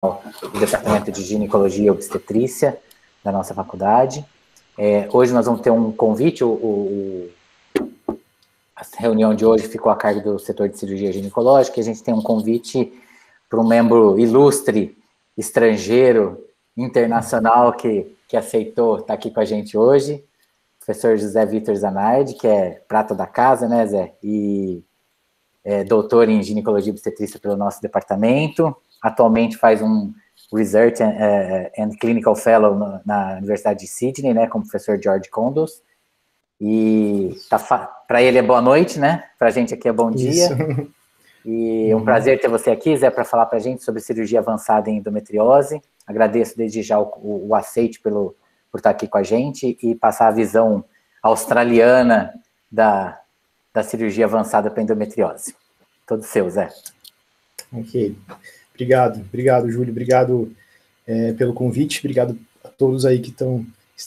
do Departamento de Ginecologia e Obstetrícia da nossa faculdade. Hoje nós vamos ter um convite, a reunião de hoje ficou a cargo do setor de cirurgia ginecológica, e a gente tem um convite para um membro ilustre, estrangeiro, internacional, que aceitou estar aqui com a gente hoje, o professor José Vitor Zanardi, que é prata da casa, né, Zé? E é doutor em ginecologia e obstetrícia pelo nosso departamento. Atualmente faz um Research and Clinical Fellow na Universidade de Sydney, né, como professor George Condos. E para ele é boa noite, né? Para a gente aqui é bom dia. Isso. E é um prazer ter você aqui, Zé, para falar para a gente sobre cirurgia avançada em endometriose. Agradeço desde já o aceite por estar aqui com a gente e passar a visão australiana da cirurgia avançada para endometriose. Todo seu, Zé. Ok. Obrigado, Júlio. Obrigado pelo convite. Obrigado a todos aí que estão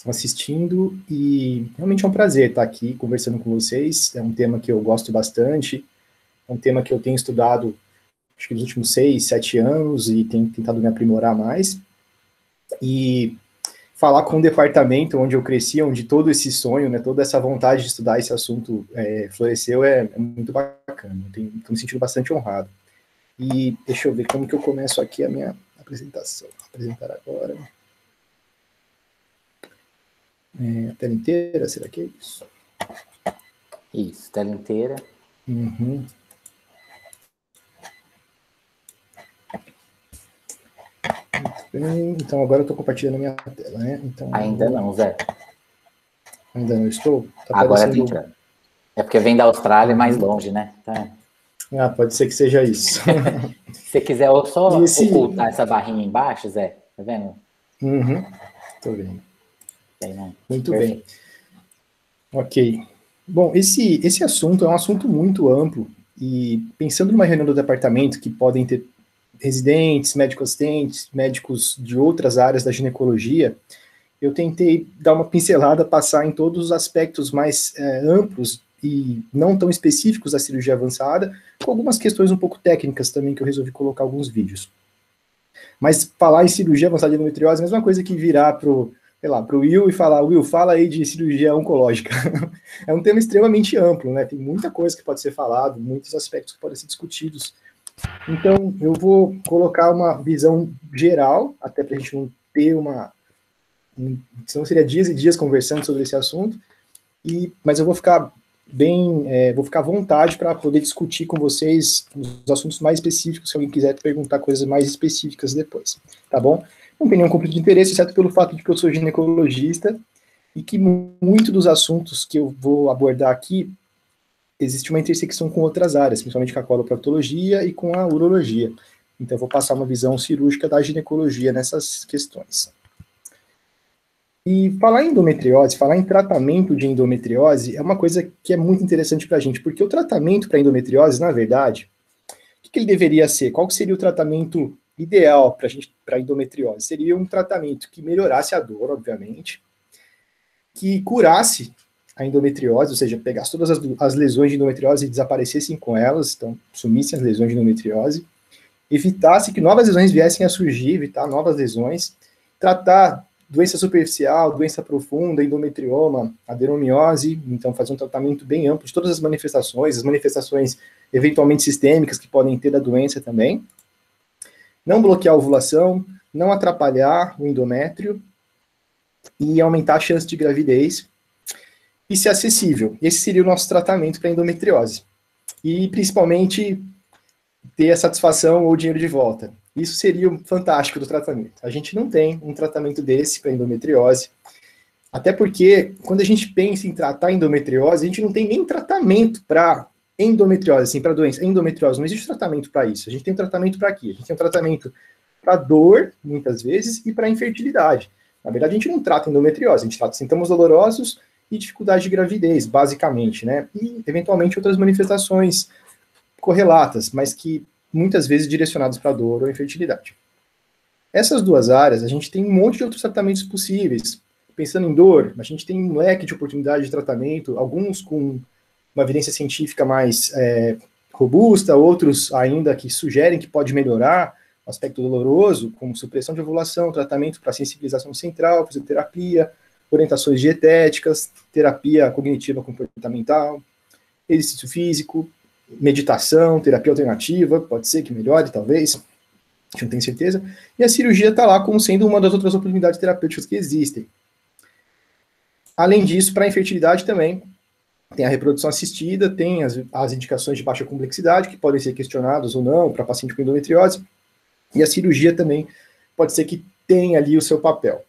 assistindo. E realmente é um prazer estar aqui conversando com vocês. É um tema que eu gosto bastante. É um tema que eu tenho estudado, acho que nos últimos 6, 7 anos e tenho tentado me aprimorar mais. E falar com um departamento onde eu cresci, onde todo esse sonho, né, toda essa vontade de estudar esse assunto floresceu, é muito bacana. Estou me sentindo bastante honrado. E deixa eu ver como que eu começo aqui a minha apresentação. Vou apresentar agora. A tela inteira, será que é isso? Isso, tela inteira. Uhum. Muito bem, então agora eu estou compartilhando a minha tela, né? Então, ainda não, Zé. Ainda não estou? Tá agora tem que... É porque vem da Austrália mais longe, né? Tá. Pode ser que seja isso. Se você quiser só ocultar essa barrinha embaixo, Zé, tá vendo? Uhum, tô vendo. Muito Perfeito. bem. Ok. Bom, esse assunto é um assunto muito amplo, e pensando numa reunião do departamento que podem ter residentes, médicos assistentes, médicos de outras áreas da ginecologia, eu tentei dar uma pincelada, passar em todos os aspectos mais amplos e não tão específicos da cirurgia avançada, com algumas questões um pouco técnicas também, que eu resolvi colocar alguns vídeos. Mas falar em cirurgia avançada de endometriose é a mesma coisa que virar pro Will e falar, Will, fala aí de cirurgia oncológica. É um tema extremamente amplo, né? Tem muita coisa que pode ser falado, muitos aspectos que podem ser discutidos. Então, eu vou colocar uma visão geral, até para a gente não ter senão seria dias e dias conversando sobre esse assunto, mas eu vou ficar à vontade para poder discutir com vocês os assuntos mais específicos, se alguém quiser perguntar coisas mais específicas depois, tá bom? Não tem nenhum conflito de interesse, exceto pelo fato de que eu sou ginecologista e que muito dos assuntos que eu vou abordar aqui existe uma intersecção com outras áreas, principalmente com a coloproctologia e com a urologia. Então eu vou passar uma visão cirúrgica da ginecologia nessas questões. E falar em endometriose, falar em tratamento de endometriose é uma coisa que é muito interessante para a gente, porque o tratamento para endometriose, na verdade, o que ele deveria ser? Qual seria o tratamento ideal para endometriose? Seria um tratamento que melhorasse a dor, obviamente, que curasse a endometriose, ou seja, pegasse todas as lesões de endometriose e desaparecessem com elas, então sumissem as lesões de endometriose, evitasse que novas lesões viessem a surgir, evitar novas lesões, tratar doença superficial, doença profunda, endometrioma, adenomiose, então fazer um tratamento bem amplo de todas as manifestações eventualmente sistêmicas que podem ter da doença também, não bloquear a ovulação, não atrapalhar o endométrio e aumentar a chance de gravidez e ser acessível. Esse seria o nosso tratamento para endometriose. E principalmente ter a satisfação ou o dinheiro de volta. Isso seria o fantástico do tratamento. A gente não tem um tratamento desse para endometriose, até porque quando a gente pensa em tratar endometriose, a gente não tem nem tratamento para endometriose, assim, para doença. Endometriose, não existe tratamento para isso. A gente tem um tratamento para quê? A gente tem um tratamento para dor, muitas vezes, e para infertilidade. Na verdade, a gente não trata endometriose, a gente trata sintomas dolorosos e dificuldade de gravidez, basicamente, né? E, eventualmente, outras manifestações correlatas, mas que muitas vezes direcionadas para dor ou infertilidade. Essas duas áreas, a gente tem um monte de outros tratamentos possíveis. Pensando em dor, a gente tem um leque de oportunidade de tratamento, alguns com uma evidência científica mais robusta, outros ainda que sugerem que pode melhorar, aspecto doloroso, como supressão de ovulação, tratamento para sensibilização central, fisioterapia, orientações dietéticas, terapia cognitiva comportamental, exercício físico, meditação, terapia alternativa, pode ser que melhore, talvez, a gente não tem certeza, e a cirurgia está lá como sendo uma das outras oportunidades terapêuticas que existem. Além disso, para a infertilidade também, tem a reprodução assistida, tem as indicações de baixa complexidade, que podem ser questionadas ou não para paciente com endometriose, e a cirurgia também pode ser que tenha ali o seu papel.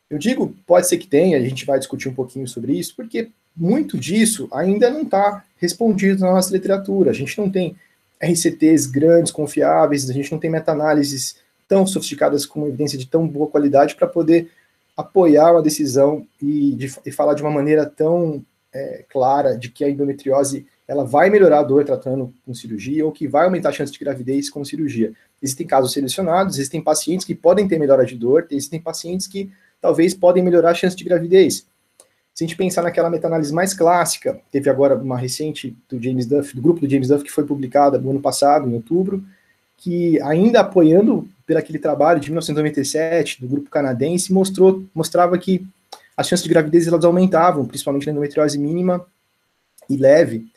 Eu digo pode ser que tenha, a gente vai discutir um pouquinho sobre isso, porque muito disso ainda não está respondido na nossa literatura. A gente não tem RCTs grandes, confiáveis, a gente não tem meta-análises tão sofisticadas com evidência de tão boa qualidade para poder apoiar uma decisão e falar de uma maneira tão clara de que a endometriose ela vai melhorar a dor tratando com cirurgia ou que vai aumentar a chance de gravidez com cirurgia. Existem casos selecionados, existem pacientes que podem ter melhora de dor, existem pacientes que talvez podem melhorar a chance de gravidez. Se a gente pensar naquela meta-análise mais clássica, teve agora uma recente do James Duff, do grupo do James Duff, que foi publicada no ano passado, em outubro, que ainda apoiando por aquele trabalho de 1997, do grupo canadense, mostrava que as chances de gravidez elas aumentavam, principalmente na endometriose mínima e leve,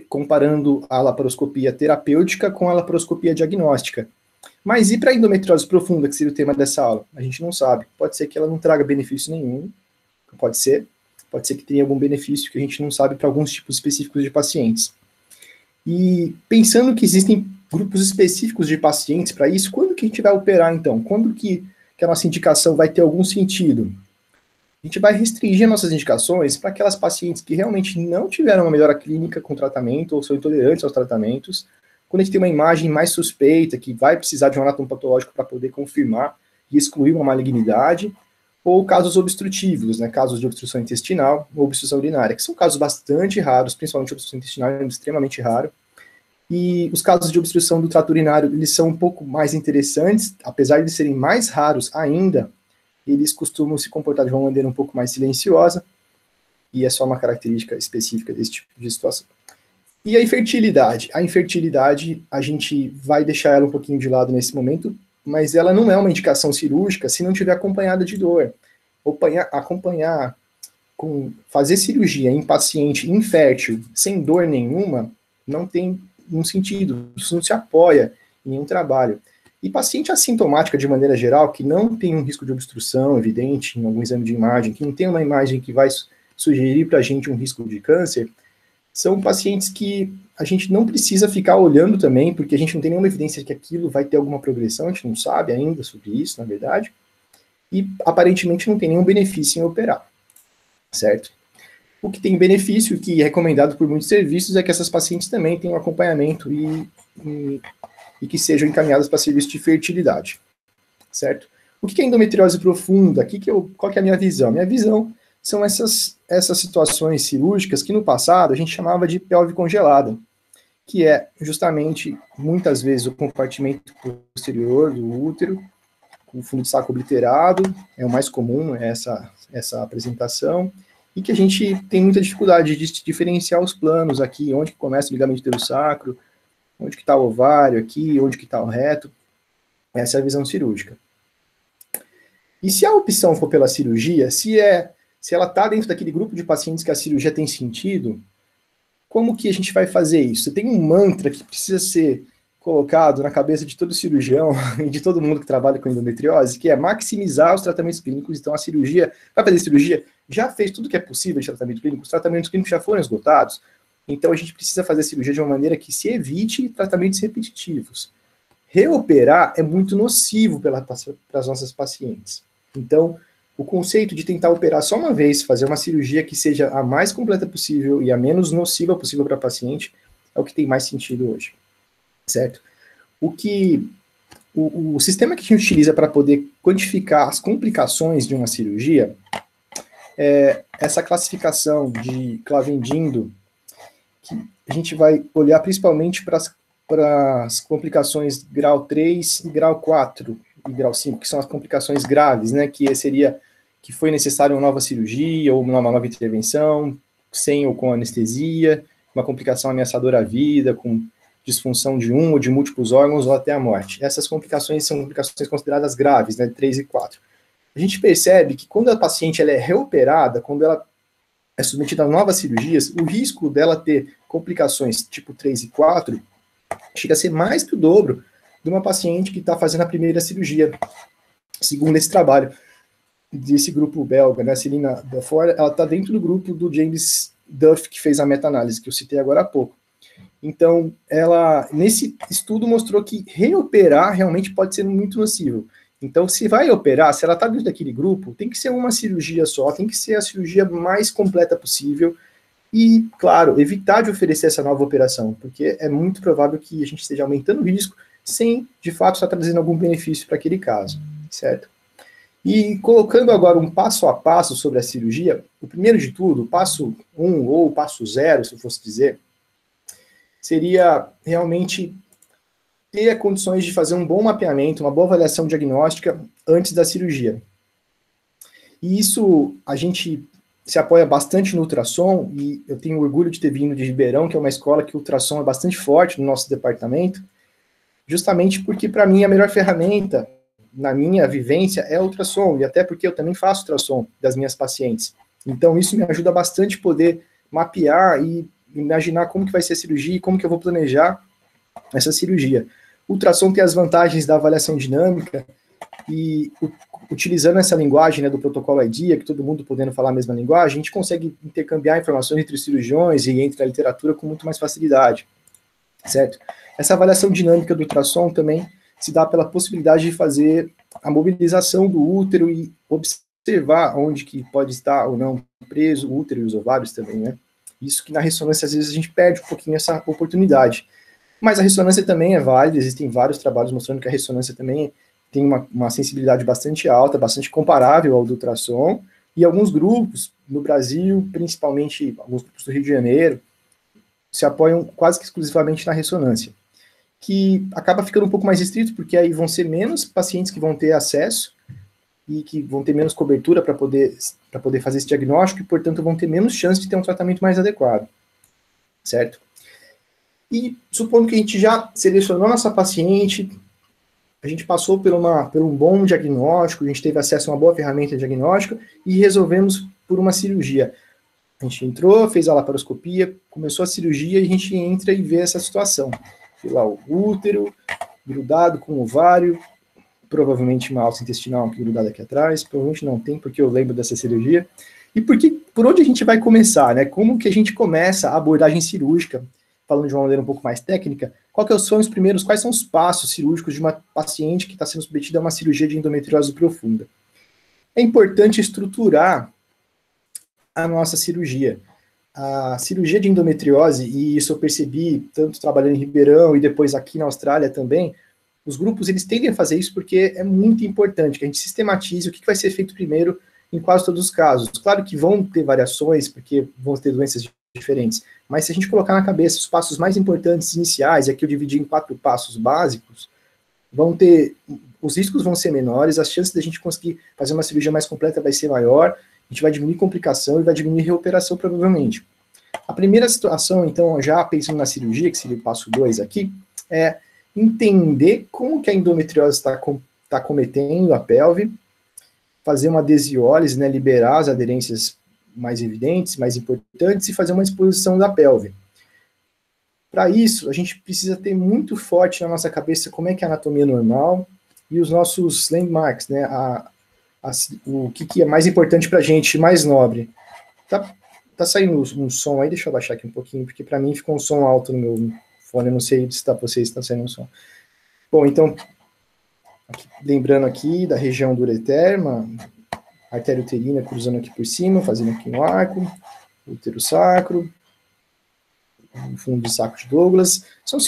comparando a laparoscopia terapêutica com a laparoscopia diagnóstica. Mas e para a endometriose profunda, que seria o tema dessa aula? A gente não sabe. Pode ser que ela não traga benefício nenhum, pode ser que tenha algum benefício que a gente não sabe para alguns tipos específicos de pacientes. E pensando que existem grupos específicos de pacientes para isso, quando que a gente vai operar então? Quando que a nossa indicação vai ter algum sentido? A gente vai restringir nossas indicações para aquelas pacientes que realmente não tiveram uma melhora clínica com tratamento ou são intolerantes aos tratamentos, quando a gente tem uma imagem mais suspeita, que vai precisar de um anátomo patológico para poder confirmar e excluir uma malignidade, ou casos obstrutivos, né, casos de obstrução intestinal ou obstrução urinária, que são casos bastante raros, principalmente obstrução intestinal é extremamente raro, e os casos de obstrução do trato urinário, eles são um pouco mais interessantes, apesar de serem mais raros ainda, eles costumam se comportar de uma maneira um pouco mais silenciosa, e é só uma característica específica desse tipo de situação. E a infertilidade? A infertilidade, a gente vai deixar ela um pouquinho de lado nesse momento, mas ela não é uma indicação cirúrgica se não tiver acompanhada de dor. Fazer cirurgia em paciente infértil sem dor nenhuma não tem um sentido, isso não se apoia em nenhum trabalho. E paciente assintomática de maneira geral, que não tem um risco de obstrução evidente em algum exame de imagem, que não tem uma imagem que vai sugerir para a gente um risco de câncer, são pacientes que a gente não precisa ficar olhando também, porque a gente não tem nenhuma evidência de que aquilo vai ter alguma progressão, a gente não sabe ainda sobre isso, na verdade, e aparentemente não tem nenhum benefício em operar, certo? O que tem benefício, que é recomendado por muitos serviços, é que essas pacientes também tenham acompanhamento e que sejam encaminhadas para serviço de fertilidade, certo? O que é endometriose profunda? Qual que é a minha visão? Minha visão são essas situações cirúrgicas que no passado a gente chamava de pelve congelada, que é justamente, muitas vezes, o compartimento posterior do útero, com o fundo de saco obliterado, é o mais comum, essa apresentação, e que a gente tem muita dificuldade de diferenciar os planos aqui, onde que começa o ligamento uterosacro, onde que está o ovário aqui, onde que está o reto. Essa é a visão cirúrgica. E se a opção for pela cirurgia, se ela está dentro daquele grupo de pacientes que a cirurgia tem sentido, como que a gente vai fazer isso? Tem um mantra que precisa ser colocado na cabeça de todo cirurgião e de todo mundo que trabalha com endometriose, que é maximizar os tratamentos clínicos. Então, a cirurgia, vai fazer cirurgia, já fez tudo que é possível de tratamento clínico, os tratamentos clínicos já foram esgotados, então a gente precisa fazer a cirurgia de uma maneira que se evite tratamentos repetitivos. Reoperar é muito nocivo para as nossas pacientes. Então, o conceito de tentar operar só uma vez, fazer uma cirurgia que seja a mais completa possível e a menos nociva possível para a paciente, é o que tem mais sentido hoje, certo? O sistema que a gente utiliza para poder quantificar as complicações de uma cirurgia é essa classificação de Clavendin, que a gente vai olhar principalmente para as complicações grau 3 e grau 4 e grau 5, que são as complicações graves, né, que foi necessária uma nova cirurgia ou uma nova intervenção, sem ou com anestesia, uma complicação ameaçadora à vida, com disfunção de um ou de múltiplos órgãos ou até a morte. Essas complicações são complicações consideradas graves, né, 3 e 4. A gente percebe que quando a paciente ela é reoperada, quando ela é submetida a novas cirurgias, o risco dela ter complicações tipo 3 e 4 chega a ser mais que o dobro de uma paciente que está fazendo a primeira cirurgia, segundo esse trabalho desse grupo belga, né, Celina Dufour, ela está dentro do grupo do James Duff, que fez a meta-análise, que eu citei agora há pouco. Então, ela, nesse estudo, mostrou que reoperar realmente pode ser muito nocivo. Então, se vai operar, se ela está dentro daquele grupo, tem que ser uma cirurgia só, tem que ser a cirurgia mais completa possível e, claro, evitar de oferecer essa nova operação, porque é muito provável que a gente esteja aumentando o risco sem, de fato, estar trazendo algum benefício para aquele caso, certo? E colocando agora um passo a passo sobre a cirurgia, o primeiro de tudo, o passo 1 ou o passo 0, se eu fosse dizer, seria realmente ter condições de fazer um bom mapeamento, uma boa avaliação diagnóstica antes da cirurgia. E isso a gente se apoia bastante no ultrassom, e eu tenho orgulho de ter vindo de Ribeirão, que é uma escola que o ultrassom é bastante forte no nosso departamento, justamente porque, para mim, a melhor ferramenta, na minha vivência, é o ultrassom, e até porque eu também faço ultrassom das minhas pacientes. Então, isso me ajuda bastante a poder mapear e imaginar como que vai ser a cirurgia e como que eu vou planejar essa cirurgia. O ultrassom tem as vantagens da avaliação dinâmica e utilizando essa linguagem, né, do protocolo IDEA, que todo mundo podendo falar a mesma linguagem, a gente consegue intercambiar informações entre os cirurgiões e entre a literatura com muito mais facilidade, certo? Essa avaliação dinâmica do ultrassom também se dá pela possibilidade de fazer a mobilização do útero e observar onde que pode estar ou não preso o útero e os ovários também, né? Isso que na ressonância, às vezes, a gente perde um pouquinho essa oportunidade. Mas a ressonância também é válida, existem vários trabalhos mostrando que a ressonância também tem uma sensibilidade bastante alta, bastante comparável ao do ultrassom, e alguns grupos no Brasil, principalmente alguns grupos do Rio de Janeiro, se apoiam quase que exclusivamente na ressonância, que acaba ficando um pouco mais restrito, porque aí vão ser menos pacientes que vão ter acesso e que vão ter menos cobertura para poder fazer esse diagnóstico e, portanto, vão ter menos chance de ter um tratamento mais adequado, certo? E supondo que a gente já selecionou nossa paciente, a gente passou por um bom diagnóstico, a gente teve acesso a uma boa ferramenta diagnóstica e resolvemos por uma cirurgia. A gente entrou, fez a laparoscopia, começou a cirurgia e a gente entra e vê essa situação. Vê lá o útero grudado com o ovário, provavelmente uma alça intestinal aqui grudada aqui atrás, provavelmente não tem, porque eu lembro dessa cirurgia. E por onde a gente vai começar, né? Como que a gente começa a abordagem cirúrgica, falando de uma maneira um pouco mais técnica, quais são os passos cirúrgicos de uma paciente que está sendo submetida a uma cirurgia de endometriose profunda? É importante estruturar a nossa cirurgia. A cirurgia de endometriose, e isso eu percebi tanto trabalhando em Ribeirão e depois aqui na Austrália também, os grupos eles tendem a fazer isso porque é muito importante que a gente sistematize o que vai ser feito primeiro em quase todos os casos. Claro que vão ter variações, porque vão ter doenças diferentes, mas se a gente colocar na cabeça os passos mais importantes iniciais, e aqui eu dividi em 4 passos básicos, os riscos vão ser menores, as chances da gente conseguir fazer uma cirurgia mais completa vai ser maior, a gente vai diminuir complicação e vai diminuir reoperação provavelmente. A primeira situação, então, já pensando na cirurgia, que seria o passo 2 aqui, é entender como que a endometriose está cometendo a pelve, fazer uma desiólise, né, liberar as aderências mais evidentes, mais importantes, e fazer uma exposição da pelve. Para isso, a gente precisa ter muito forte na nossa cabeça como é que é a anatomia normal e os nossos landmarks, né, o que é mais importante para a gente, mais nobre. Tá saindo um som aí, deixa eu abaixar aqui um pouquinho, porque para mim ficou um som alto no meu fone, eu não sei se para vocês está saindo um som. Bom, então, lembrando aqui da região do ureter, artéria uterina cruzando aqui por cima, fazendo aqui um arco, útero sacro, o fundo do saco de Douglas. São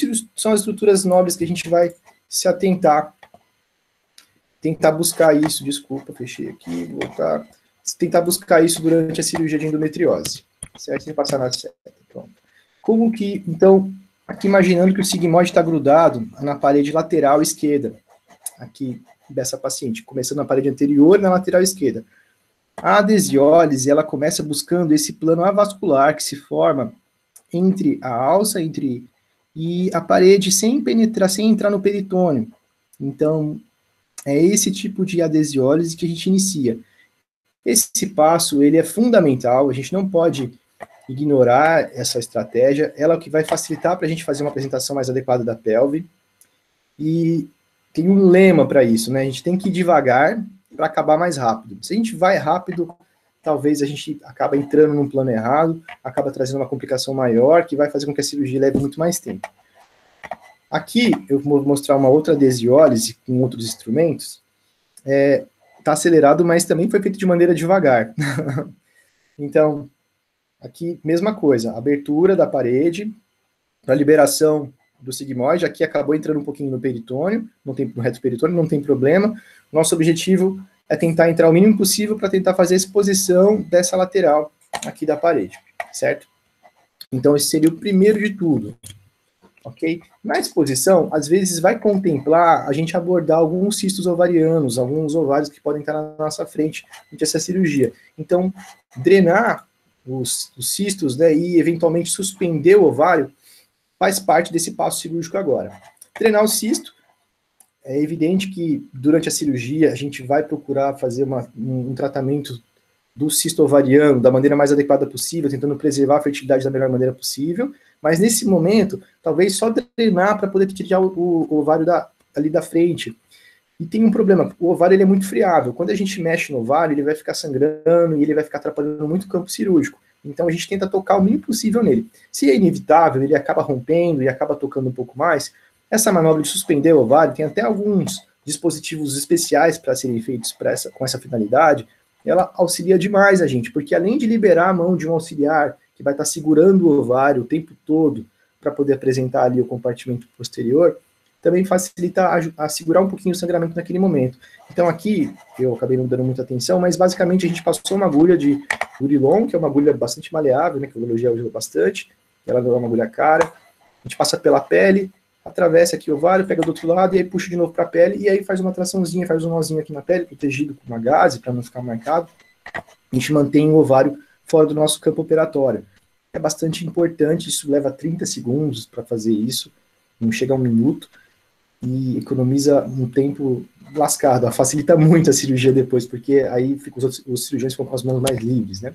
as estruturas nobres que a gente vai se atentar, tentar buscar isso, desculpa, fechei aqui, voltar, tentar buscar isso durante a cirurgia de endometriose, certo? Sem passar na seta, pronto. Como que, então, aqui imaginando que o sigmoide está grudado na parede lateral esquerda, aqui dessa paciente, começando na parede anterior e na lateral esquerda. A adesiólise, ela começa buscando esse plano avascular que se forma entre a alça, entre e a parede sem penetrar, sem entrar no peritônio. Então, é esse tipo de adesiólise que a gente inicia. Esse passo, ele é fundamental, a gente não pode ignorar essa estratégia, ela é o que vai facilitar para a gente fazer uma apresentação mais adequada da pelve, e tem um lema para isso, né? A gente tem que ir devagar para acabar mais rápido. Se a gente vai rápido, talvez a gente acaba entrando num plano errado, acaba trazendo uma complicação maior, que vai fazer com que a cirurgia leve muito mais tempo. Aqui, eu vou mostrar uma outra adesiólise com outros instrumentos. Está acelerado, mas também foi feito de maneira devagar. Então, aqui, mesma coisa, abertura da parede, para liberação do sigmoide, aqui acabou entrando um pouquinho no peritônio, no reto peritônio, não tem problema. Nosso objetivo é tentar entrar o mínimo possível para tentar fazer a exposição dessa lateral aqui da parede, certo? Então, esse seria o primeiro de tudo, ok? Na exposição, às vezes vai contemplar a gente abordar alguns cistos ovarianos, alguns ovários que podem estar na nossa frente durante essa cirurgia. Então, drenar os cistos, né, e eventualmente suspender o ovário faz parte desse passo cirúrgico agora. Drenar o cisto, é evidente que durante a cirurgia a gente vai procurar fazer um tratamento do cisto ovariano da maneira mais adequada possível, tentando preservar a fertilidade da melhor maneira possível, mas nesse momento, talvez só drenar para poder tirar o ovário ali da frente. E tem um problema, o ovário ele é muito friável, quando a gente mexe no ovário, ele vai ficar sangrando e ele vai ficar atrapalhando muito o campo cirúrgico. Então a gente tenta tocar o mínimo possível nele. Se é inevitável, ele acaba rompendo e acaba tocando um pouco mais, essa manobra de suspender o ovário, tem até alguns dispositivos especiais para serem feitos com essa finalidade, ela auxilia demais a gente, porque além de liberar a mão de um auxiliar que vai estar segurando o ovário o tempo todo para poder apresentar ali o compartimento posterior, também facilita a segurar um pouquinho o sangramento naquele momento. Então aqui, eu acabei não dando muita atenção, mas basicamente a gente passou uma agulha de Durilon, que é uma agulha bastante maleável, né, que a urologia usa bastante, ela não é uma agulha cara, a gente passa pela pele, atravessa aqui o ovário, pega do outro lado e aí puxa de novo para a pele e aí faz uma traçãozinha, faz um nozinho aqui na pele, protegido com uma gaze para não ficar marcado. A gente mantém o ovário fora do nosso campo operatório. É bastante importante, isso leva 30 segundos para fazer isso, não chega a 1 minuto, e economiza um tempo lascado, facilita muito a cirurgia depois, porque aí os cirurgiões ficam com as mãos mais livres, né?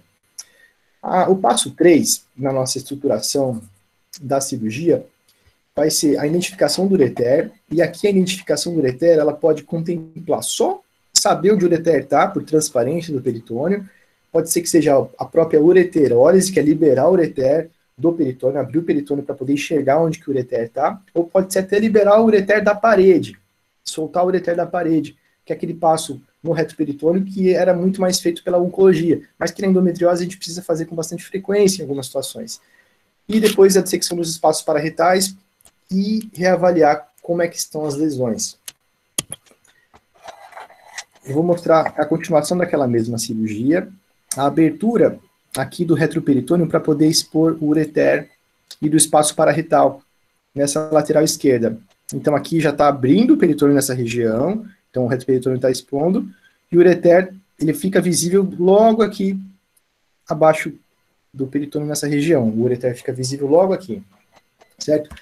O passo 3, na nossa estruturação da cirurgia, vai ser a identificação do ureter, e aqui a identificação do ureter, ela pode contemplar só saber onde o ureter está, por transparência do peritônio, pode ser que seja a própria ureterólise, que é liberar o ureter do peritônio, abrir o peritônio para poder enxergar onde que o ureter está, ou pode ser até liberar o ureter da parede, soltar o ureter da parede, que é aquele passo no reto peritônio que era muito mais feito pela oncologia, mas que na endometriose a gente precisa fazer com bastante frequência em algumas situações. E depois a dissecção dos espaços pararetais e reavaliar como é que estão as lesões. Eu vou mostrar a continuação daquela mesma cirurgia, a abertura aqui do retroperitônio para poder expor o ureter e do espaço pararetal nessa lateral esquerda. Então aqui já está abrindo o peritônio nessa região, então o retroperitônio está expondo, e o ureter ele fica visível logo aqui abaixo do peritônio nessa região. O ureter fica visível logo aqui, certo?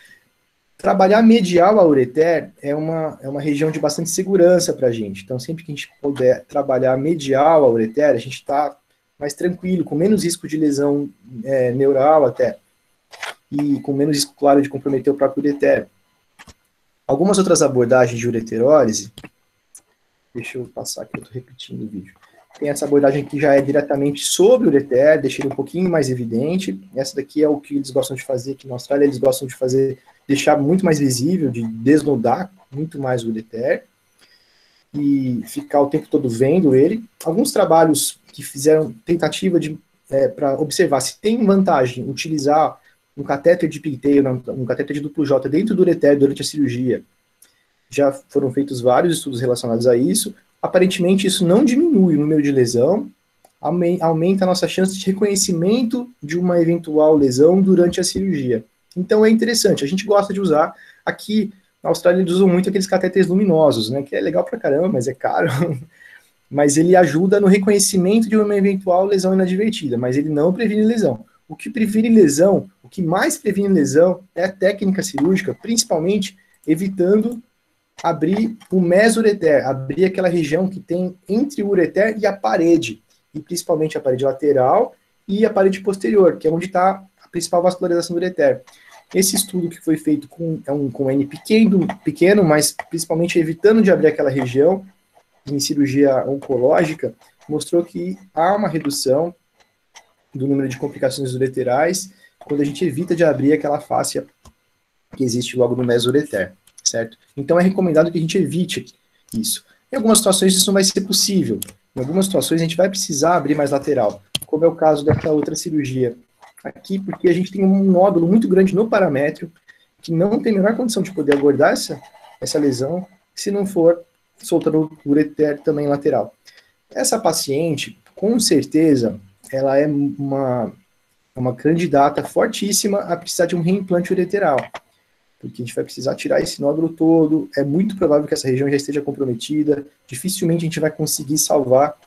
Trabalhar medial ao ureter é uma região de bastante segurança para a gente. Então, sempre que a gente puder trabalhar medial ao ureter, a gente está mais tranquilo, com menos risco de lesão neural até, e com menos risco, claro, de comprometer o próprio ureter. Algumas outras abordagens de ureterólise, deixa eu passar aqui, eu estou repetindo o vídeo. Tem essa abordagem que já é diretamente sobre o ureter, deixa ele um pouquinho mais evidente. Essa daqui é o que eles gostam de fazer aqui na Austrália, eles gostam de fazer, deixar muito mais visível, de desnudar muito mais o ureter e ficar o tempo todo vendo ele. Alguns trabalhos que fizeram tentativa para observar se tem vantagem utilizar um catéter de pigtail, um catéter de duplo J dentro do ureter durante a cirurgia. Já foram feitos vários estudos relacionados a isso. Aparentemente, isso não diminui o número de lesão, aumenta a nossa chance de reconhecimento de uma eventual lesão durante a cirurgia. Então é interessante, a gente gosta de usar. Aqui na Austrália eles usam muito aqueles catéteres luminosos, né, que é legal pra caramba, mas é caro. Mas ele ajuda no reconhecimento de uma eventual lesão inadvertida, mas ele não previne lesão. o que previne lesão, o que mais previne lesão é a técnica cirúrgica, principalmente evitando abrir o mesoureter, abrir aquela região que tem entre o ureter e a parede, e principalmente a parede lateral e a parede posterior, que é onde está a principal vascularização do ureter. Esse estudo que foi feito com N pequeno, mas principalmente evitando de abrir aquela região em cirurgia oncológica, mostrou que há uma redução do número de complicações ureterais quando a gente evita de abrir aquela fáscia que existe logo no mesoureter, certo? Então é recomendado que a gente evite isso. Em algumas situações isso não vai ser possível. Em algumas situações a gente vai precisar abrir mais lateral, como é o caso dessa outra cirurgia aqui, porque a gente tem um nódulo muito grande no paramétrio que não tem a menor condição de poder abordar essa lesão se não for soltando o ureter também lateral. Essa paciente, com certeza, ela é uma candidata fortíssima a precisar de um reimplante ureteral, porque a gente vai precisar tirar esse nódulo todo, é muito provável que essa região já esteja comprometida, dificilmente a gente vai conseguir salvar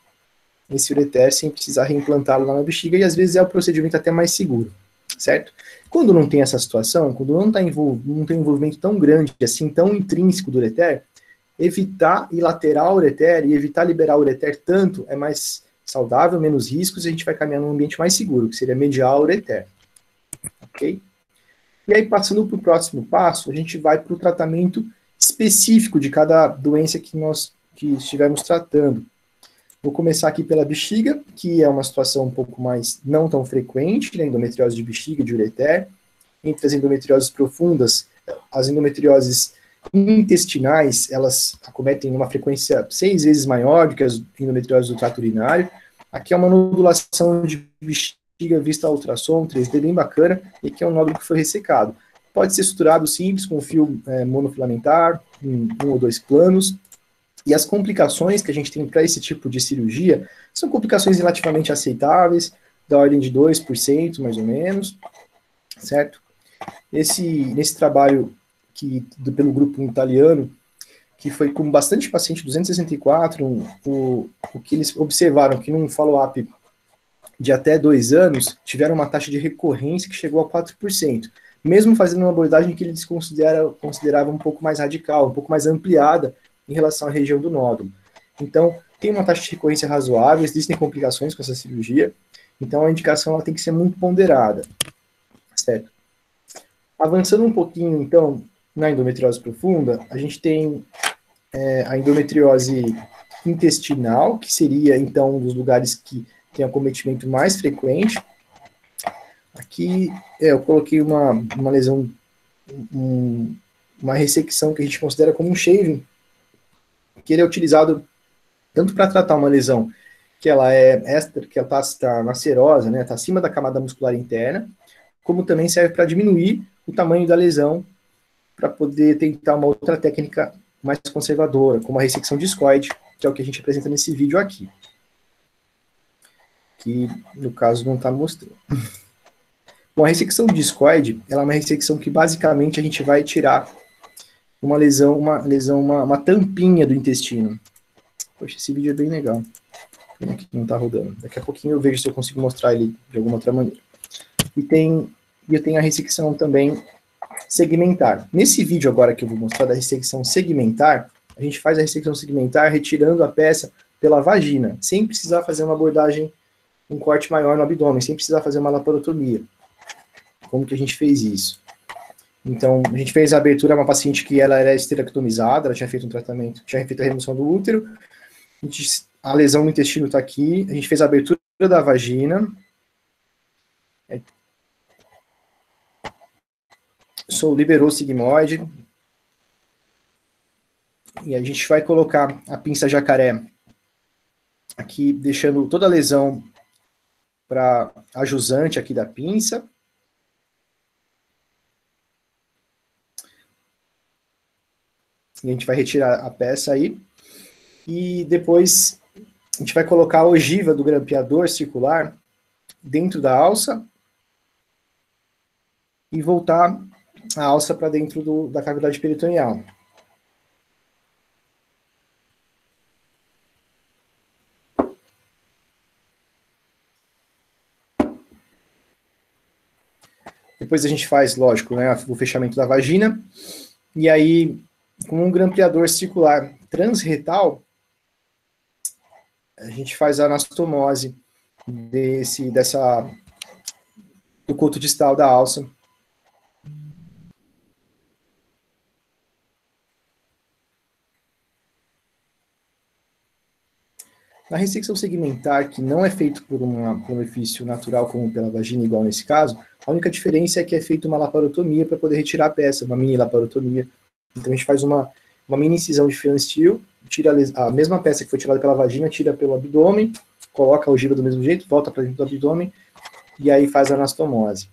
esse ureter sem precisar reimplantá-lo lá na bexiga, e às vezes é o procedimento até mais seguro, certo? Quando não tem essa situação, quando não tem um envolvimento tão grande, assim, tão intrínseco do ureter, evitar ilaterar o ureter e evitar liberar o ureter tanto é mais saudável, menos riscos, e a gente vai caminhar num ambiente mais seguro, que seria medial o ureter, ok? E aí, passando para o próximo passo, a gente vai para o tratamento específico de cada doença que nós estivermos tratando. Vou começar aqui pela bexiga, que é uma situação um pouco mais não tão frequente, né, endometriose de bexiga, de ureter. Entre as endometrioses profundas, as endometrioses intestinais, elas acometem uma frequência 6 vezes maior do que as endometrioses do trato urinário. Aqui é uma nodulação de bexiga vista a ultrassom, 3D, bem bacana, e aqui é um nódulo que foi ressecado. Pode ser suturado simples, com fio monofilamentar, em 1 ou 2 planos. E as complicações que a gente tem para esse tipo de cirurgia são complicações relativamente aceitáveis, da ordem de 2%, mais ou menos, certo? Nesse trabalho pelo grupo italiano, que foi com bastante paciente, 264, o que eles observaram que num follow-up de até 2 anos, tiveram uma taxa de recorrência que chegou a 4%, mesmo fazendo uma abordagem que eles consideravam um pouco mais radical, um pouco mais ampliada em relação à região do nódulo. Então, tem uma taxa de recorrência razoável, existem complicações com essa cirurgia, então a indicação ela tem que ser muito ponderada, certo? Avançando um pouquinho, então, na endometriose profunda, a gente tem a endometriose intestinal, que seria, então, um dos lugares que tem acometimento mais frequente. Aqui eu coloquei uma lesão, uma ressecção que a gente considera como um shaving, que ele é utilizado tanto para tratar uma lesão que ela é extra, que ela está na serosa, né, está acima da camada muscular interna, como também serve para diminuir o tamanho da lesão, para poder tentar uma outra técnica mais conservadora, como a ressecção discoide, que é o que a gente apresenta nesse vídeo aqui, que no caso não está mostrando. Bom, a ressecção discoide, ela é uma ressecção que basicamente a gente vai tirar uma tampinha do intestino. Poxa, esse vídeo é bem legal. Pena que não está rodando. Daqui a pouquinho eu vejo se eu consigo mostrar ele de alguma outra maneira. E eu tenho a ressecção também segmentar. Nesse vídeo agora que eu vou mostrar da ressecção segmentar, a gente faz a ressecção segmentar retirando a peça pela vagina, sem precisar fazer uma abordagem, um corte maior no abdômen, sem precisar fazer uma laparotomia. Como que a gente fez isso? Então, a gente fez a abertura, uma paciente que ela era esterectomizada, ela tinha feito um tratamento, tinha feito a remoção do útero, a lesão no intestino está aqui, a gente fez a abertura da vagina, liberou o sigmoide, e a gente vai colocar a pinça jacaré aqui, deixando toda a lesão para a jusante aqui da pinça. E a gente vai retirar a peça aí. E depois a gente vai colocar a ogiva do grampeador circular dentro da alça e voltar a alça para dentro da cavidade peritoneal. Depois a gente faz, lógico, né, o fechamento da vagina, e aí, com um grampeador circular transretal, a gente faz a anastomose do coto distal da alça. Na ressecção segmentar, que não é feito por um orifício natural como pela vagina, igual nesse caso, a única diferença é que é feita uma laparotomia para poder retirar a peça, uma mini laparotomia. Então a gente faz uma mini incisão de Phillips steel, tira a mesma peça que foi tirada pela vagina, tira pelo abdômen, coloca a ogiva do mesmo jeito, volta para dentro do abdômen, e aí faz a anastomose.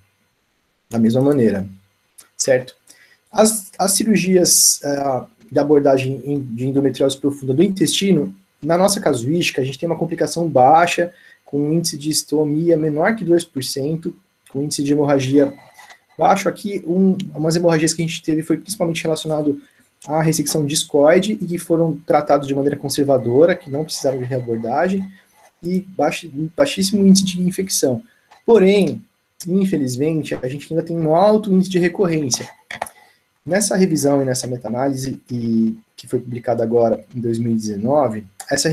Da mesma maneira, certo? As cirurgias de abordagem de endometriose profunda do intestino, na nossa casuística, a gente tem uma complicação baixa, com um índice de estomia menor que 2%, com índice de hemorragia baixo. Aqui, umas hemorragias que a gente teve foi principalmente relacionado à ressecção discoide, e que foram tratados de maneira conservadora, que não precisaram de reabordagem, e baixíssimo índice de infecção. Porém, infelizmente, a gente ainda tem um alto índice de recorrência. Nessa revisão e nessa meta-análise, que foi publicada agora em 2019, essa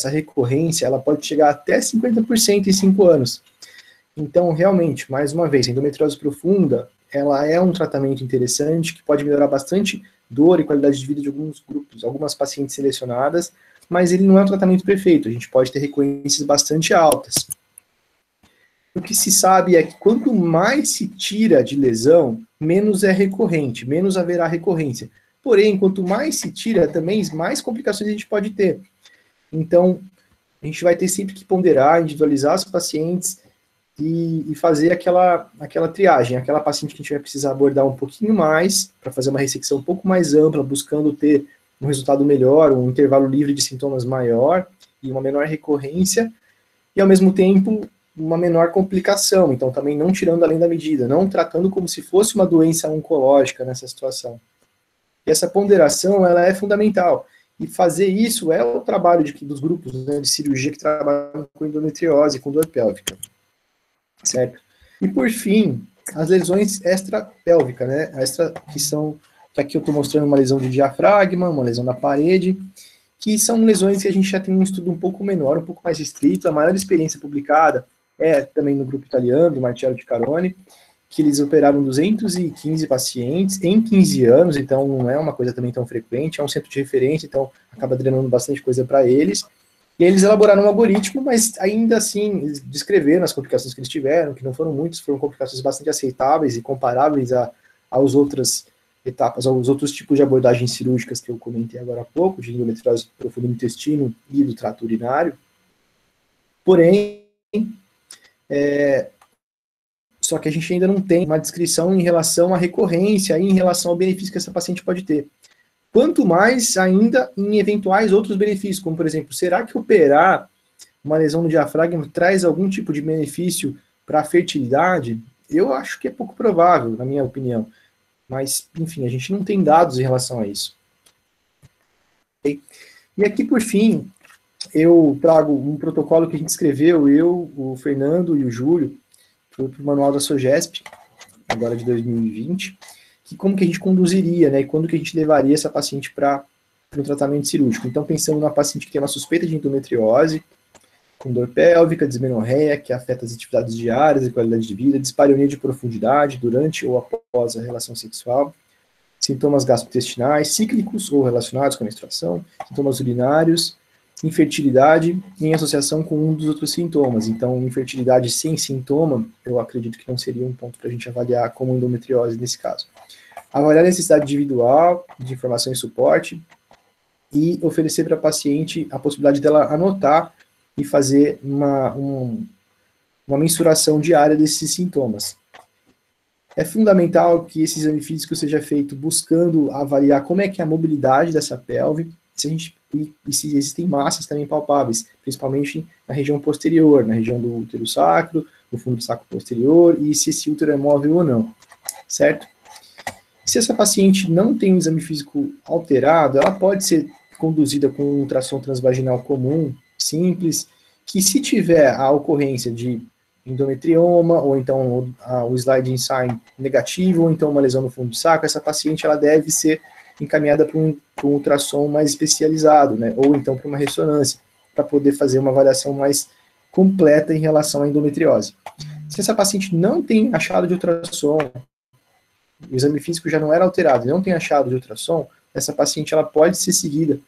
recorrência, ela pode chegar até 50% em 5 anos. Então, realmente, mais uma vez, a endometriose profunda, ela é um tratamento interessante, que pode melhorar bastante dor e qualidade de vida de alguns grupos, algumas pacientes selecionadas, mas ele não é um tratamento perfeito, a gente pode ter recorrências bastante altas. O que se sabe é que quanto mais se tira de lesão, menos é recorrente, menos haverá recorrência. Porém, quanto mais se tira, também mais complicações a gente pode ter. Então, a gente vai ter sempre que ponderar, individualizar os pacientes e fazer aquela triagem, aquela paciente que a gente vai precisar abordar um pouquinho mais, para fazer uma ressecção um pouco mais ampla, buscando ter um resultado melhor, um intervalo livre de sintomas maior e uma menor recorrência, e ao mesmo tempo uma menor complicação, então também não tirando além da medida, não tratando como se fosse uma doença oncológica nessa situação. E essa ponderação, ela é fundamental, e fazer isso é o trabalho dos grupos, né, de cirurgia que trabalham com endometriose, com dor pélvica, certo? E por fim, as lesões extrapélvicas, né, que aqui eu estou mostrando uma lesão de diafragma, uma lesão na parede, que são lesões que a gente já tem um estudo um pouco menor, um pouco mais restrito. A maior experiência publicada é também no grupo italiano, do Marcello Di Carone, que eles operaram 215 pacientes em 15 anos, então não é uma coisa também tão frequente, é um centro de referência, então acaba drenando bastante coisa para eles. E eles elaboraram um algoritmo, mas ainda assim eles descreveram as complicações que eles tiveram, que não foram muitas, foram complicações bastante aceitáveis e comparáveis às outras etapas, aos outros tipos de abordagens cirúrgicas que eu comentei agora há pouco, de endometriose profunda do intestino e do trato urinário. Porém, só que a gente ainda não tem uma descrição em relação à recorrência e em relação ao benefício que essa paciente pode ter. Quanto mais ainda em eventuais outros benefícios, como por exemplo, será que operar uma lesão no diafragma traz algum tipo de benefício para a fertilidade? Eu acho que é pouco provável, na minha opinião. Mas, enfim, a gente não tem dados em relação a isso. E aqui, por fim, eu trago um protocolo que a gente escreveu, o Fernando e o Júlio, para o manual da SOGESP, agora de 2020, que como que a gente conduziria, né, e quando que a gente levaria essa paciente para um tratamento cirúrgico. Então, pensando numa paciente que tem uma suspeita de endometriose, com dor pélvica, dismenorreia, que afeta as atividades diárias e qualidade de vida, dispareunia de profundidade durante ou após a relação sexual, sintomas gastrointestinais, cíclicos ou relacionados com a menstruação, sintomas urinários, infertilidade em associação com um dos outros sintomas. Então, infertilidade sem sintoma, eu acredito que não seria um ponto para a gente avaliar como endometriose nesse caso. Avaliar a necessidade individual de informação e suporte e oferecer para a paciente a possibilidade dela anotar e fazer uma mensuração diária desses sintomas. É fundamental que esse exame físico seja feito buscando avaliar como é que é a mobilidade dessa pelve, e se existem massas também palpáveis, principalmente na região posterior, na região do útero sacro, no fundo do saco posterior, e se esse útero é móvel ou não, certo? Se essa paciente não tem um exame físico alterado, ela pode ser conduzida com um ultrassom transvaginal comum, simples, que se tiver a ocorrência de endometrioma, ou então o slide sign negativo, ou então uma lesão no fundo do saco, essa paciente ela deve ser encaminhada para um ultrassom mais especializado, né? Ou então para uma ressonância, para poder fazer uma avaliação mais completa em relação à endometriose. Se essa paciente não tem achado de ultrassom, o exame físico já não era alterado, não tem achado de ultrassom, essa paciente ela pode ser seguida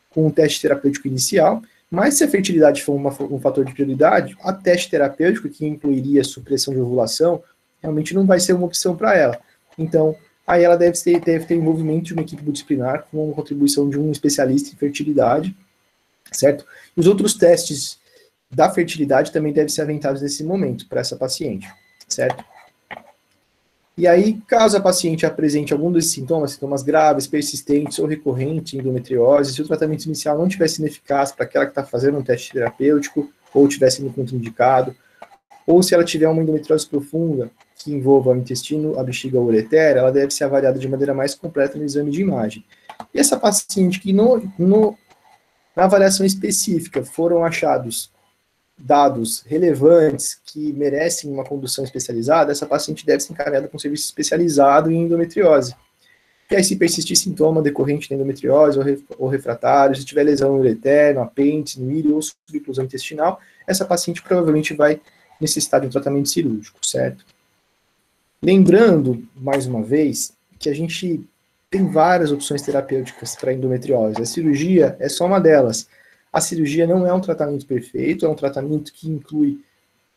com um teste terapêutico inicial, mas se a fertilidade for um fator de prioridade, a teste terapêutico, que incluiria supressão de ovulação, realmente não vai ser uma opção para ela. Então, aí ela deve ter envolvimento de uma equipe multidisciplinar com a contribuição de um especialista em fertilidade, certo? E os outros testes da fertilidade também devem ser aventados nesse momento para essa paciente, certo? E aí, caso a paciente apresente algum desses sintomas graves, persistentes ou recorrentes em endometriose, se o tratamento inicial não tiver sido eficaz para aquela que está fazendo um teste terapêutico, ou tiver sido contraindicado, ou se ela tiver uma endometriose profunda, que envolva o intestino, a bexiga ou o ureter, ela deve ser avaliada de maneira mais completa no exame de imagem. E essa paciente que na avaliação específica foram achados dados relevantes que merecem uma condução especializada, essa paciente deve ser encaminhada para um serviço especializado em endometriose. E aí, se persistir sintoma decorrente da endometriose ou refratário, se tiver lesão no ureter, no apêndice, no íleo ou suboclusão intestinal, essa paciente provavelmente vai necessitar de um tratamento cirúrgico, certo? Lembrando, mais uma vez, que a gente tem várias opções terapêuticas para endometriose. A cirurgia é só uma delas. A cirurgia não é um tratamento perfeito, é um tratamento que inclui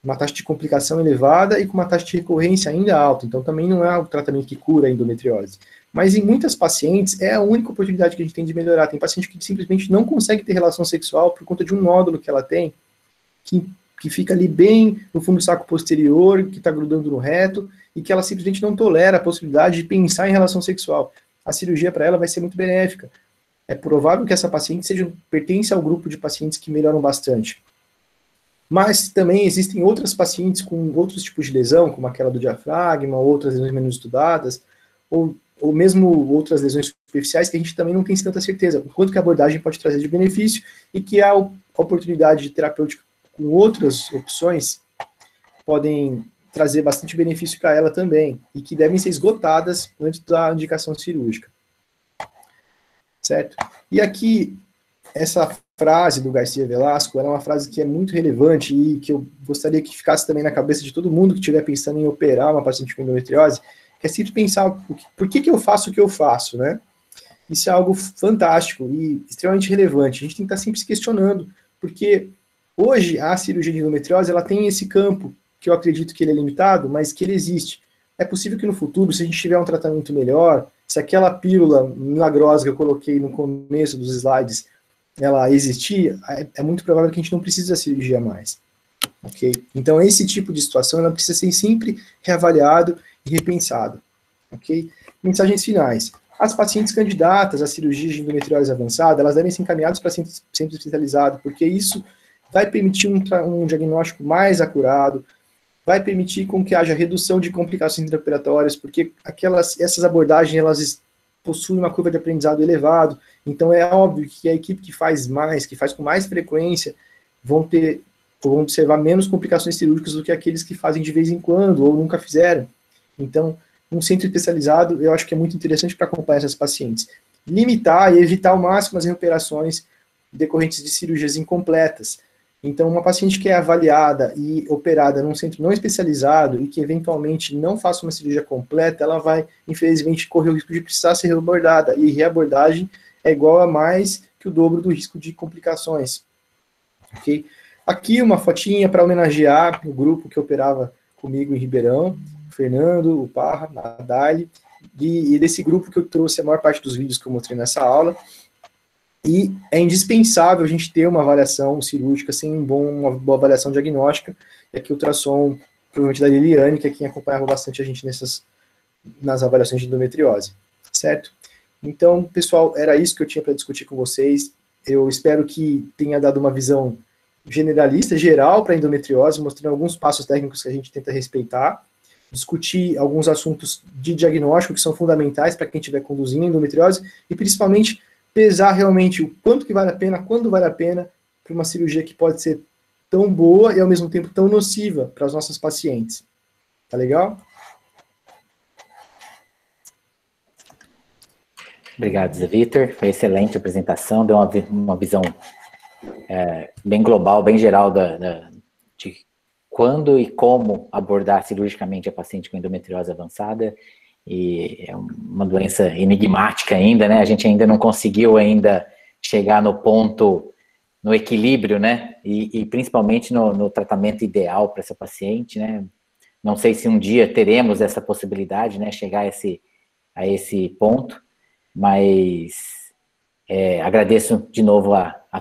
uma taxa de complicação elevada e com uma taxa de recorrência ainda alta. Então, também não é um tratamento que cura a endometriose. Mas em muitas pacientes, é a única oportunidade que a gente tem de melhorar. Tem paciente que simplesmente não consegue ter relação sexual por conta de um nódulo que ela tem, que fica ali bem no fundo do saco posterior, que está grudando no reto, e que ela simplesmente não tolera a possibilidade de pensar em relação sexual. A cirurgia para ela vai ser muito benéfica. É provável que essa paciente pertence ao grupo de pacientes que melhoram bastante. Mas também existem outras pacientes com outros tipos de lesão, como aquela do diafragma, outras lesões menos estudadas, ou mesmo outras lesões superficiais que a gente também não tem tanta certeza, o quanto que a abordagem pode trazer de benefício e que a oportunidade de terapêutica com outras opções podem trazer bastante benefício para ela também, e que devem ser esgotadas antes da indicação cirúrgica. Certo? E aqui, essa frase do Garcia Velasco, ela é uma frase que é muito relevante e que eu gostaria que ficasse também na cabeça de todo mundo que estiver pensando em operar uma paciente com endometriose, que é sempre pensar por que eu faço o que eu faço, né? Isso é algo fantástico e extremamente relevante. A gente tem que estar sempre se questionando, porque hoje a cirurgia de endometriose, ela tem esse campo, que eu acredito que ele é limitado, mas que ele existe. É possível que no futuro, se a gente tiver um tratamento melhor, se aquela pílula milagrosa que eu coloquei no começo dos slides, ela existir, é muito provável que a gente não precise da cirurgia mais. Ok? Então, esse tipo de situação, ela precisa ser sempre reavaliado e repensado. Ok? Mensagens finais. As pacientes candidatas à cirurgia de endometriose avançada, elas devem ser encaminhadas para centro especializado, porque isso vai permitir um diagnóstico mais acurado, vai permitir com que haja redução de complicações intraoperatórias, porque essas abordagens, elas possuem uma curva de aprendizado elevado, então é óbvio que a equipe que faz com mais frequência, vão observar menos complicações cirúrgicas do que aqueles que fazem de vez em quando, ou nunca fizeram. Então, um centro especializado, eu acho que é muito interessante para acompanhar essas pacientes. Limitar e evitar ao máximo as reoperações decorrentes de cirurgias incompletas. Então, uma paciente que é avaliada e operada num centro não especializado e que eventualmente não faça uma cirurgia completa, ela vai, infelizmente, correr o risco de precisar ser reabordada. E reabordagem é igual a mais que o dobro do risco de complicações. Okay? Aqui uma fotinha para homenagear o grupo que operava comigo em Ribeirão, o Fernando, o Parra, a Dali, e desse grupo que eu trouxe a maior parte dos vídeos que eu mostrei nessa aula. E é indispensável a gente ter uma avaliação cirúrgica sem uma boa avaliação diagnóstica. E aqui o ultrassom, provavelmente da Liliane, que é quem acompanhava bastante a gente nas avaliações de endometriose, certo? Então, pessoal, era isso que eu tinha para discutir com vocês. Eu espero que tenha dado uma visão generalista, geral para a endometriose, mostrando alguns passos técnicos que a gente tenta respeitar, discutir alguns assuntos de diagnóstico que são fundamentais para quem estiver conduzindo endometriose e, principalmente, pesar realmente o quanto que vale a pena, quando vale a pena, para uma cirurgia que pode ser tão boa e ao mesmo tempo tão nociva para as nossas pacientes. Tá legal? Obrigado, Zé Vitor. Foi excelente a apresentação, deu uma visão bem global, bem geral de quando e como abordar cirurgicamente a paciente com endometriose avançada. E é uma doença enigmática ainda, né? A gente ainda não conseguiu ainda chegar no ponto, no equilíbrio, né? E principalmente no tratamento ideal para essa paciente, né? Não sei se um dia teremos essa possibilidade, né? Chegar a esse ponto, mas agradeço de novo a tua